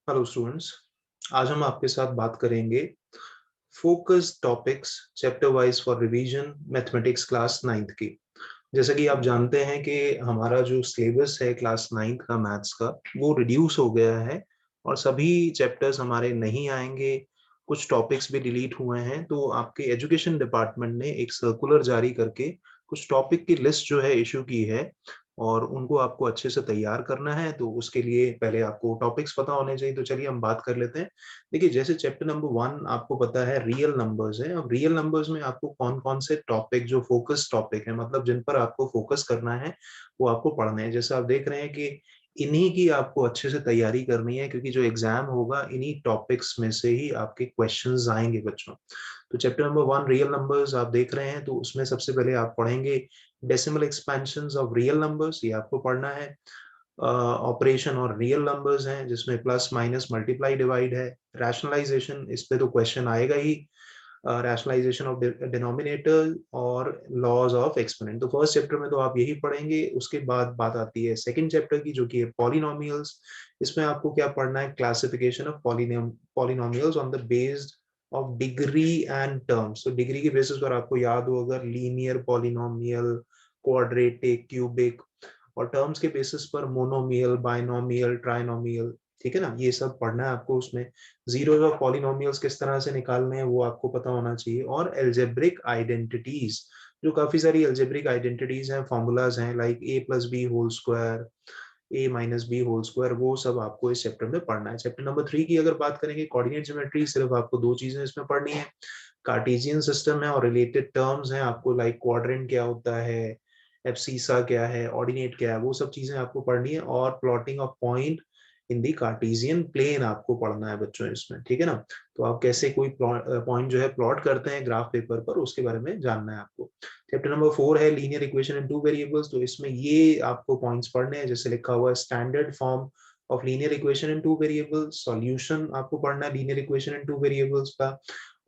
Hello students. आज हम आपके साथ बात करेंगे focus topics chapter wise for revision mathematics class ninth की। जैसा कि आप जानते हैं कि हमारा जो सिलेबस है क्लास नाइन्थ का मैथ्स का वो रिड्यूस हो गया है और सभी चैप्टर्स हमारे नहीं आएंगे। कुछ टॉपिक्स भी डिलीट हुए हैं, तो आपके एजुकेशन डिपार्टमेंट ने एक सर्कुलर जारी करके कुछ टॉपिक की लिस्ट जो है इशू की है और उनको आपको अच्छे से तैयार करना है। तो उसके लिए पहले आपको टॉपिक्स पता होने चाहिए। तो चलिए हम बात कर लेते हैं। देखिए, जैसे चैप्टर नंबर 1 आपको पता है रियल नंबर्स है। अब रियल नंबर्स में आपको कौन कौन से टॉपिक जो फोकस टॉपिक है, मतलब जिन पर आपको फोकस करना है, वो आपको पढ़ने हैं। जैसे आप देख रहे हैं कि इन्हीं की आपको अच्छे से तैयारी करनी है, क्योंकि जो एग्जाम होगा इन्हीं टॉपिक्स में से ही आपके क्वेश्चंस आएंगे बच्चों। तो चैप्टर नंबर 1 रियल नंबर्स आप देख रहे हैं, तो उसमें सबसे पहले आप पढ़ेंगे decimal expansions of real numbers, ये आपको पढ़ना है। ऑपरेशन और रियल नंबर्स हैं जिसमें प्लस माइनस मल्टीप्लाई डिवाइड है। रैशनलाइजेशन, इस पे तो क्वेश्चन आएगा ही। रैशनलाइजेशन ऑफ डिनोमिनेटर और लॉज ऑफ एक्सपोनेंट। तो फर्स्ट चैप्टर में तो आप यही पढ़ेंगे। उसके बाद बात आती है सेकंड चैप्टर की, जो कि है पॉलिनोमियल्स। इसमें आपको क्या पढ़ना है? Classification of polynomials on the based of degree and terms. तो डिग्री के बेसिस पर आपको याद हो अगर लीनियर पॉलिनोमियल, क्वाड्रेटिक, क्यूबिक, और टर्म्स के बेसिस पर मोनोमियल, बाइनोमियल, ट्राइनोमियल। ठीक है ना, ये सब पढ़ना है आपको। उसमें जीरोस ऑफ पॉलिनोमियल्स किस तरह से निकालने हैं वो आपको पता होना चाहिए। और एल्जेब्रिक आइडेंटिटीज, जो काफी सारी एल्जेब्रिक आइडेंटिटीज हैं, फॉर्मूलाज हैं, like a plus b whole square, a minus b whole square, वो सब आपको इस चैप्टर में पढ़ना है। चैप्टर नंबर 3 की अगर बात करेंगे, कोऑर्डिनेट ज्योमेट्री, सिर्फ आपको दो चीजें इसमें पढ़नी है। कार्टेशियन सिस्टम है और रिलेटेड टर्म्स हैं आपको, लाइक क्वाड्रेंट क्या होता है, एब्सिसा क्या है, ऑर्डिनेट क्या है, वो सब चीजें आपको पढ़नी है। और plotting of point in the Cartesian plane आपको पढ़ना है बच्चों इसमें। ठीक है ना, तो आप कैसे कोई पॉइंट जो है प्लॉट करते हैं ग्राफ पेपर पर, उसके बारे में जानना है आपको। चैप्टर नंबर 4 है linear equation in two variables. तो इसमें ये आपको पॉइंट्स पढ़ने हैं, जैसे लिखा हुआ है standard form of linear equation in two variables, solution आपको पढ़ना है linear equation in two variables का,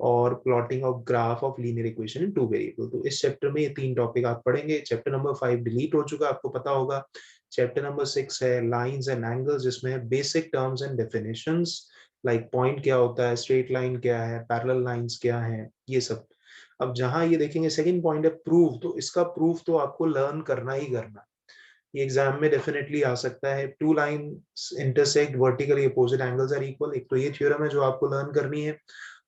और plotting of graph of linear equation in two variable. तो इस चैप्टर में ये तीन टॉपिक आप पढ़ेंगे। चैप्टर नंबर 5 डिलीट हो चुका, आपको पता होगा। चैप्टर नंबर 6 है लाइंस एंड एंगल्स, जिसमें basic terms and definitions, like point क्या होता है, स्ट्रेट लाइन क्या है, पैरेलल लाइंस क्या है, ये सब। अब जहां ये देखेंगे सेकंड पॉइंट है प्रूफ, तो इसका प्रूफ तो आपको लर्न करना ही करना है। ये एग्जाम में डेफिनेटली आ सकता है। Two lines intersect vertically opposite angles are equal, एक तो ये थ्योरम है जो आपको लर्न करनी है।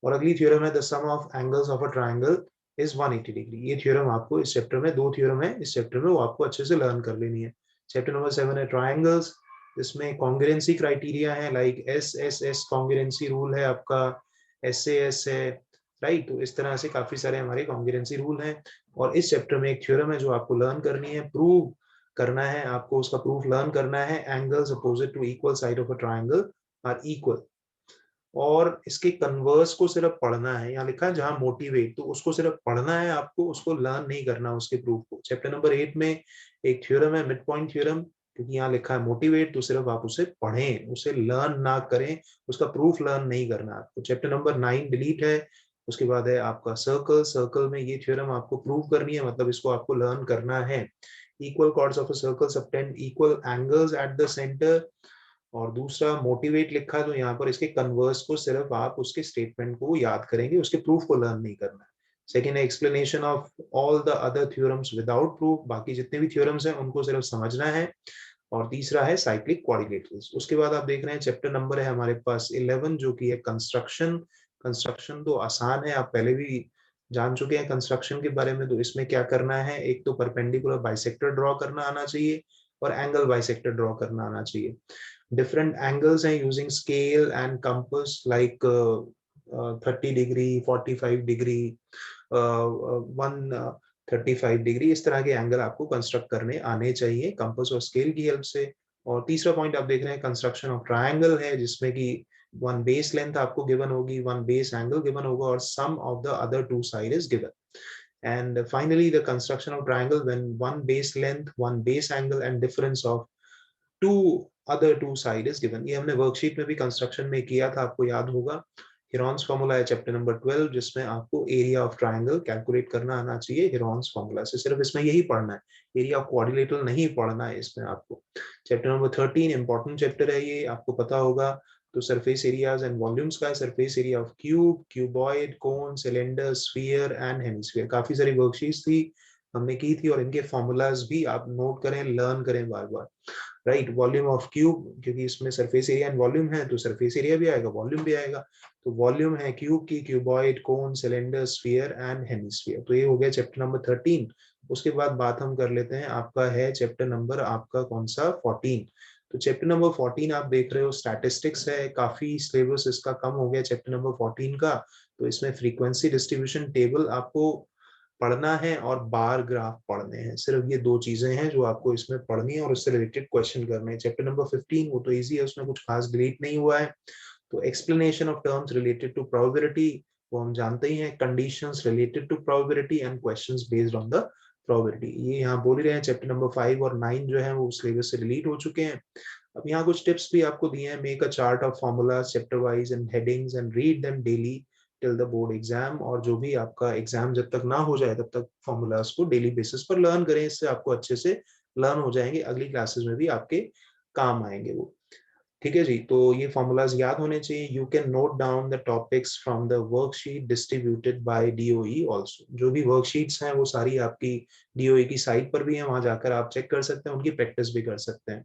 और अगली थ्योरम है the sum of angles of a triangle is 180 degree. ये थ्योरम आपको इस चैप्टर में, दो थ्योरम है इस चैप्टर में, वो आपको अच्छे से लर्न कर लेनी है। चैप्टर नंबर 7 है ट्रायंगल्स। इसमें कॉन्ग्रुएंसी क्राइटेरिया है, like S S S congruency rule है आपका, एस ए एस है, राइट। तो इस तरह से काफी सारे हमारे कॉन्ग्रुएंसी रूल हैं। और इस चैप्टर में एक थ्योरम है जो आपको लर्न करनी है, प्रूव करना है आपको, उसका प्रूफ लर्न करना है। Angles opposite to equal side of a triangle are equal. और इसके कन्वर्स को सिर्फ पढ़ना है, यहाँ लिखा है जहां मोटिवेट, तो उसको सिर्फ पढ़ना है आपको, उसको लर्न नहीं करना उसके प्रूफ को। चैप्टर नंबर 8 में एक थ्योरम है मिड पॉइंट थ्योरम, क्योंकि यहाँ लिखा है मोटिवेट, तो सिर्फ आप उसे पढ़ें, उसे लर्न ना करें, उसका प्रूफ लर्न नहीं करना आपको। चैप्टर नंबर 9 डिलीट है। उसके बाद है आपका सर्कल। सर्कल में ये थ्योरम आपको प्रूव करनी है, मतलब इसको आपको लर्न करना है। Equal chords of a circle subtend equal angles at the centre. और दूसरा मोटिवेट लिखा है, तो यहाँ पर इसके कन्वर्स को सिर्फ आप उसके स्टेटमेंट को याद करेंगे, उसके प्रूफ को लर्न नहीं करना है। सेकेंड है explanation of all the other theorems without proof, बाकी जितने भी थ्योरम्स हैं उनको सिर्फ समझना है। और तीसरा है साइक्लिक क्वाड्रिलेटरल्स। उसके बाद आप देख रहे हैं चैप्टर नंबर है हमारे पास 11, जो कि है कंस्ट्रक्शन। कंस्ट्रक्शन तो आसान है, आप पहले भी जान चुके हैं कंस्ट्रक्शन के बारे में। तो इसमें क्या करना है, एक तो परपेंडिकुलर बाइसेक्टर ड्रॉ करना आना चाहिए और एंगल बाइसेक्टर ड्रॉ करना आना चाहिए। Different angles are using scale and compass, like 30 degree, 45 degree, 135 degree, इस तरह के एंगल आपको कंस्ट्रक्ट करने आने चाहिए कंपास और स्केल की हेल्प से। और तीसरा पॉइंट आप देख रहे हैं कंस्ट्रक्शन ऑफ ट्रायंगल है, जिसमें कि वन बेस लेंथ आपको गिवन होगी, वन बेस एंगल गिवन होगा, और sum of the other two side is given. And finally, the construction of triangle when one base length, one base angle, and difference of two other two side is given. ये हमने worksheet में भी construction में किया था, आपको याद होगा। हेरॉन्स फॉर्मूला है चैप्टर नंबर 12, जिसमें आपको एरिया ऑफ ट्राइंगल कैलकुलेट करना आना चाहिए हेरॉन्स फॉर्मूला से। सिर्फ इसमें यही पढ़ना है, एरिया ऑफ क्वाड्रिलेटरल नहीं पढ़ना है इसमें आपको। चैप्टर नंबर 13 इंपॉर्टेंट चैप्टर है, ये आपको पता होगा। तो सरफेस एरियाज एंड वॉल्यूम्स का, surface area of cube, cuboid, cone, cylinder, sphere and hemisphere. काफी सारी वर्कशीट्स थी, हमने की थी, और इनके फॉर्मूलाज भी आप नोट करें, लर्न करें बार बार। राइट, वॉल्यूम ऑफ क्यूब, क्योंकि इसमें सरफेस एरिया एंड वॉल्यूम है, तो सरफेस एरिया भी आएगा, वॉल्यूम भी आएगा। तो वॉल्यूम है क्यूब की, cuboid, cone, cylinder, sphere and hemisphere. तो ये हो गया चैप्टर नंबर 13। उसके बाद बात हम कर लेते हैं, आपका है चैप्टर नंबर आपका कौन सा, 14। तो चैप्टर नंबर 14 आप देख रहे हो स्टैटिस्टिक्स है, काफी सिलेबस इसका कम हो गया चैप्टर नंबर 14 का। तो इसमें फ्रीक्वेंसी डिस्ट्रीब्यूशन टेबल आपको पढ़ना है और बार ग्राफ पढ़ने हैं। सिर्फ ये दो चीजें हैं जो आपको इसमें पढ़नी है और उससे रिलेटेड क्वेश्चन करने हैं। चैप्टर नंबर 15 वो तो इजी है, उसमें कुछ खास डिलीट नहीं हुआ है। तो explanation of terms related to probability वो हम जानते ही हैं, conditions related to probability and questions based on the probability, ये यहाँ बोल ही रहे हैं। चैप्टर नंबर 5 और 9 जो है वो सिलेबस से डिलीट हो चुके हैं। अब यहाँ कुछ टिप्स भी आपको दिए हैं, make a chart of formulas chapter wise and headings and read them daily till the board exam. और जो भी आपका एग्जाम जब तक ना हो जाए तब तक फॉर्मूलाज को डेली बेसिस पर लर्न करें, इससे आपको अच्छे से लर्न हो जाएंगे, अगली क्लासेस में भी आपके काम आएंगे वो। ठीक है जी, तो ये फॉर्मूलाज याद होने चाहिए। You can note down the topics from the worksheet distributed by DOE also. जो भी वर्कशीट्स हैं वो सारी आपकी डीओई की साइट पर भी है, वहां जाकर आप चेक कर सकते हैं, उनकी प्रैक्टिस भी कर सकते हैं।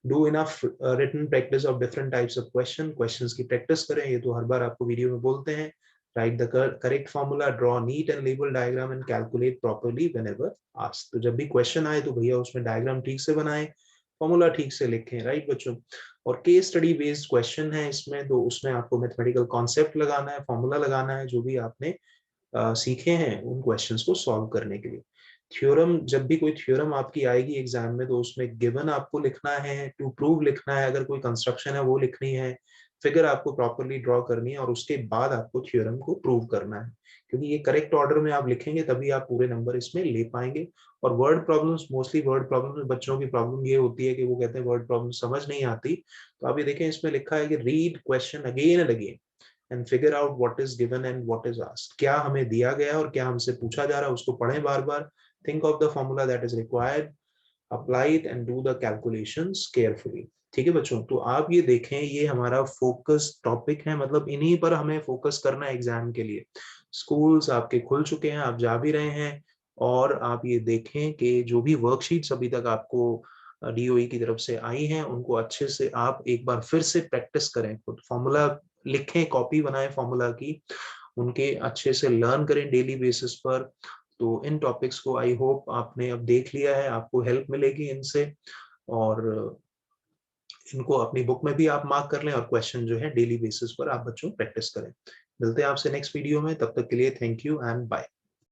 Do enough written practice of different types of questions की प्रैक्टिस करें, ये तो हर बार आपको वीडियो में बोलते हैं। Right the correct formula, draw neat and label diagram and calculate properly whenever asked. तो जब भी क्वेश्चन आए तो भैया उसमें डायग्राम ठीक से बनाएं, फॉर्मूला ठीक से लिखें। राइट बच्चों, और केस स्टडी बेस्ड क्वेश्चन है इसमें, तो उसमें आपको मैथमेटिकल कॉन्सेप्ट लगाना है, फॉर्मूला लगाना है, जो भी आपने सीखे हैं उन क्वेश्चंस को सॉल्व करने के लिए। थ्योरम, जब भी कोई थ्योरम आपकी आएगी एग्जाम में तो उसमें गिवन आपको लिखना है, टू प्रूव लिखना है, अगर कोई कंस्ट्रक्शन है वो लिखनी है, फिगर आपको प्रॉपर्ली ड्रॉ करनी है, और उसके बाद आपको थ्योरम को प्रूव करना है। क्योंकि ये करेक्ट ऑर्डर में आप लिखेंगे तभी आप पूरे नंबर इसमें ले पाएंगे। और word problems, mostly word problem में बच्चों की प्रॉब्लम ये होती है कि वो कहते हैं वर्ड प्रॉब्लम समझ नहीं आती। तो आप ये देखें, इसमें लिखा है कि read question again and again and figure out what is given and what is asked. क्या हमें दिया गया है और क्या हमसे पूछा जा रहा है, उसको पढ़ें बार बार। Think of the formula that is required, apply it and do the calculations carefully. ठीक है बच्चों, तो आप ये देखें, ये हमारा फोकस टॉपिक है, मतलब इन्हीं पर हमें फोकस करना है एग्जाम के लिए। स्कूल्स आपके खुल चुके हैं, आप जा भी रहे हैं, और आप ये देखें कि जो भी वर्कशीट्स अभी तक आपको डीओई की तरफ से आई हैं उनको अच्छे से आप एक बार फिर से प्रैक्टिस करें, खुद फॉर्मूला लिखें, कॉपी बनाएं फॉर्मूला की, उनके अच्छे से लर्न करें डेली बेसिस पर। तो इन टॉपिक्स को आई होप आपने अब देख लिया है, आपको हेल्प मिलेगी इनसे, और इनको अपनी बुक में भी आप मार्क कर लें, और क्वेश्चन जो है डेली बेसिस पर आप बच्चों प्रैक्टिस करें। मिलते हैं आपसे नेक्स्ट वीडियो में, तब तक के लिए थैंक यू एंड बाय।